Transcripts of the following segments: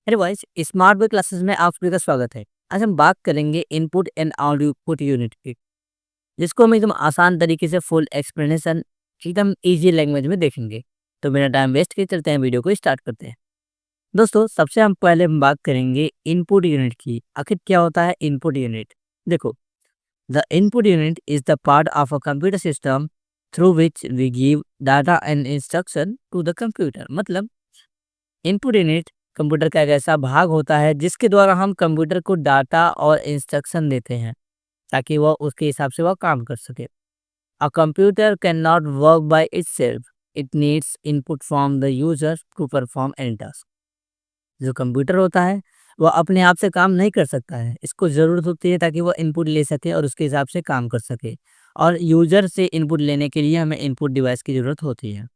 अरे voice smart way classes में आप सभी का स्वागत है। आज हम बात करेंगे इनपुट एंड आउटपुट यूनिट की, जिसको हम एकदम आसान तरीके से फुल एक्सप्लेनेशन एकदम इजी लैंग्वेज में देखेंगे। तो बिना टाइम वेस्ट के चलते हैं, वीडियो को स्टार्ट करते हैं। दोस्तों, सबसे हम पहले हम बात करेंगे इनपुट यूनिट की। आखिर क्या होता है इनपुट यूनिट? देखो, the input unit is the part of a computer system through which we give data and instruction to the computer. मतलब इनपुट यूनिट कंप्यूटर का एक ऐसा भाग होता है जिसके द्वारा हम कंप्यूटर को डाटा और इंस्ट्रक्शन देते हैं ताकि वह उसके हिसाब से वह काम कर सके। A computer can not work by itself, it needs input from the user to perform any task. जो कंप्यूटर होता है वह अपने आप से काम नहीं कर सकता है, इसको ज़रूरत होती है ताकि वह इनपुट ले सके और उसके हिसाब से काम कर सके। और यूजर से इनपुट लेने के लिए हमें इनपुट डिवाइस की ज़रूरत होती है।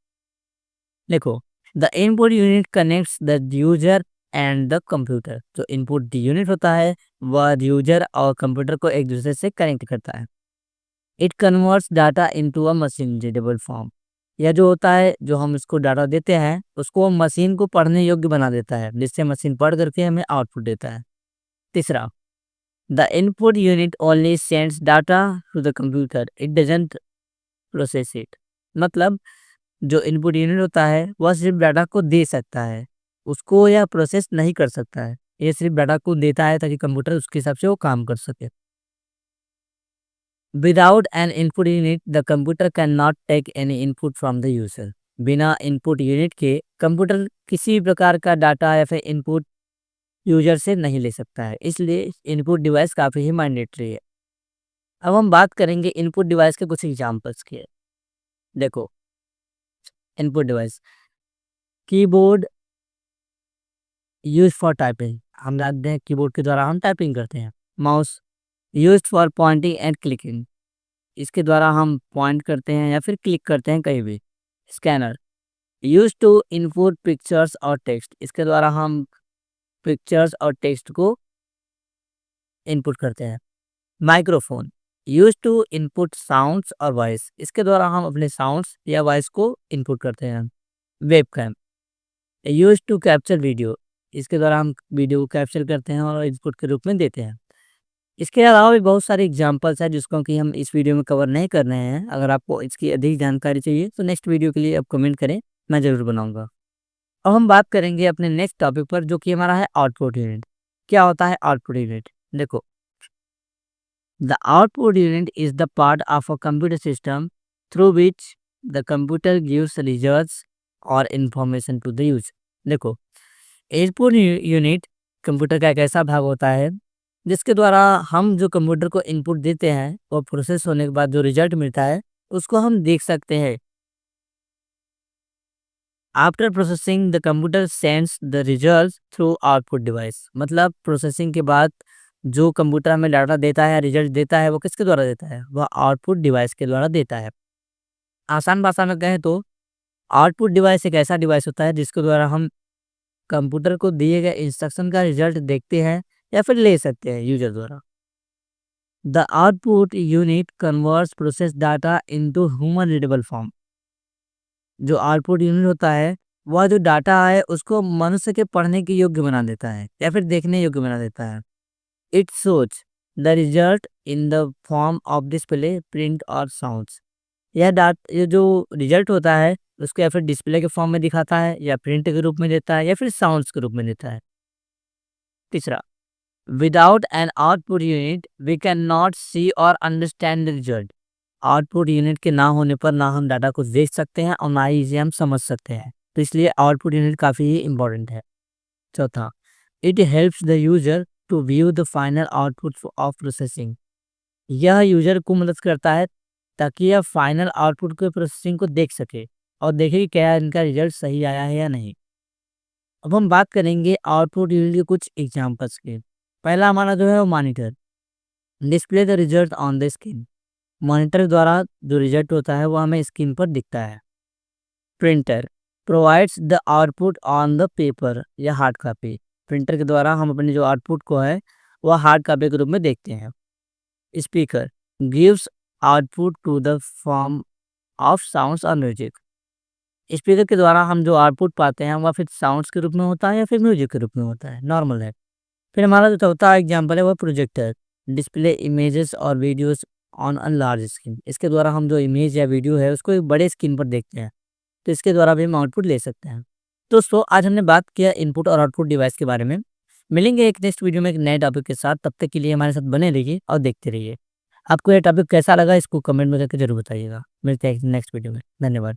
देखो, the input unit connects the user and the computer. जो इनपुट यूनिट होता है वह यूजर और कंप्यूटर को एक दूसरे से कनेक्ट करता है। It converts data into a machine readable form. यह जो होता है, जो हम इसको डाटा देते हैं उसको मशीन को पढ़ने योग्य बना देता है, जिससे मशीन पढ़ करके हमें आउटपुट देता है। तीसरा, the input unit only sends data to the computer, it doesn't process it. मतलब जो इनपुट यूनिट होता है वह सिर्फ डाटा को दे सकता है, उसको यह प्रोसेस नहीं कर सकता है। ये सिर्फ डाटा को देता है ताकि कंप्यूटर उसके हिसाब से वो काम कर सके। Without an input unit the computer can not take any input from the user. बिना इनपुट यूनिट के कंप्यूटर किसी भी प्रकार का डाटा या फिर इनपुट यूजर से नहीं ले सकता है, इसलिए इनपुट डिवाइस काफ़ी ही मैंडेटरी है। अब हम बात करेंगे इनपुट डिवाइस के कुछ एग्जांपल्स के। देखो, input device keyboard use for typing, हम जानते हैं कीबोर्ड के द्वारा हम टाइपिंग करते हैं। Mouse use for pointing and clicking, इसके द्वारा हम पॉइंट करते हैं या फिर क्लिक करते हैं कहीं भी। Scanner use to input pictures और टेक्स्ट, इसके द्वारा हम पिक्चर्स और टेक्स्ट को इनपुट करते हैं। Microphone use to input sounds और वॉइस, इसके द्वारा हम अपने साउंड्स या वॉइस को इनपुट करते हैं। Webcam use to capture video, इसके द्वारा हम वीडियो को कैप्चर करते हैं और इनपुट के रूप में देते हैं। इसके अलावा भी बहुत सारे एग्जांपल्स हैं जिसको कि हम इस वीडियो में कवर नहीं कर रहे हैं। अगर आपको इसकी अधिक जानकारी चाहिए तो नेक्स्ट वीडियो के लिए आप कमेंट करें, मैं ज़रूर बनाऊंगा। अब हम बात करेंगे अपने नेक्स्ट टॉपिक पर, जो कि हमारा है आउटपुट यूनिट। क्या होता है आउटपुट यूनिट? देखो, the output unit is the part of a computer system through which the computer gives results और इंफॉर्मेशन टू द यूजर। देखो, इनपुट यूनिट कंप्यूटर का एक ऐसा भाग होता है जिसके द्वारा हम जो कंप्यूटर को इनपुट देते हैं वो प्रोसेस होने के बाद जो रिजल्ट मिलता है उसको हम देख सकते हैं। After processing the computer sends the result through output device. मतलब प्रोसेसिंग के बाद जो कंप्यूटर हमें डाटा देता है, रिजल्ट देता है, वो किसके द्वारा देता है? वह आउटपुट डिवाइस के द्वारा देता है। आसान भाषा में कहें तो आउटपुट डिवाइस एक ऐसा डिवाइस होता है जिसके द्वारा हम कंप्यूटर को दिए गए इंस्ट्रक्शन का रिजल्ट देखते हैं या फिर ले सकते हैं यूजर द्वारा। The output unit converts process data into human readable form. जो आउटपुट यूनिट होता है वह जो डाटा है उसको मनुष्य के पढ़ने के योग्य बना देता है या फिर देखने योग्य बना देता है। It shows the result in the form of display, print और साउंड्स। ये जो रिजल्ट होता है उसको या फिर डिस्प्ले के फॉर्म में दिखाता है, या प्रिंट के रूप में देता है, या फिर साउंड्स के रूप में देता है। तीसरा, without an output unit we can not see और understand the result. Output unit के ना होने पर ना हम डाटा को देख सकते हैं और ना ही इसे हम समझ सकते हैं, तो इसलिए आउटपुट यूनिट काफ़ी ही इम्पोर्टेंट है। चौथा, it helps the user to view the final output of processing. यह यूजर को मदद करता है ताकि यह फाइनल आउटपुट के प्रोसेसिंग को देख सके और देखे कि क्या इनका रिजल्ट सही आया है या नहीं। अब हम बात करेंगे आउटपुट यूनिट के कुछ एग्जांपल्स के। पहला हमारा जो है वो monitor, display the result on the screen. Monitor द्वारा जो रिजल्ट होता है वो हमें स्क्रीन पर दिखता है। Printer provides the output on the paper या हार्ड कॉपी। प्रिंटर के द्वारा हम अपने जो आउटपुट को है वह हार्ड कॉपी के रूप में देखते हैं। Speaker gives output to the form of sounds और म्यूजिक। स्पीकर के द्वारा हम जो आउटपुट पाते हैं वह फिर साउंड्स के रूप में होता है या फिर म्यूजिक के रूप में होता है, नॉर्मल है। फिर हमारा जो चौथा एग्जाम्पल है वो प्रोजेक्टर, डिस्प्ले इमेजेस और videos on a large screen. इसके द्वारा हम जो इमेज या वीडियो है उसको एक बड़े स्क्रीन पर देखते हैं, तो इसके द्वारा भी हम आउटपुट ले सकते हैं। दोस्तों आज हमने बात किया इनपुट और आउटपुट डिवाइस के बारे में। मिलेंगे एक नेक्स्ट वीडियो में एक नए टॉपिक के साथ, तब तक के लिए हमारे साथ बने रहिए और देखते रहिए। आपको ये टॉपिक कैसा लगा इसको कमेंट में करके जरूर बताइएगा। मिलते हैं नेक्स्ट वीडियो में, धन्यवाद।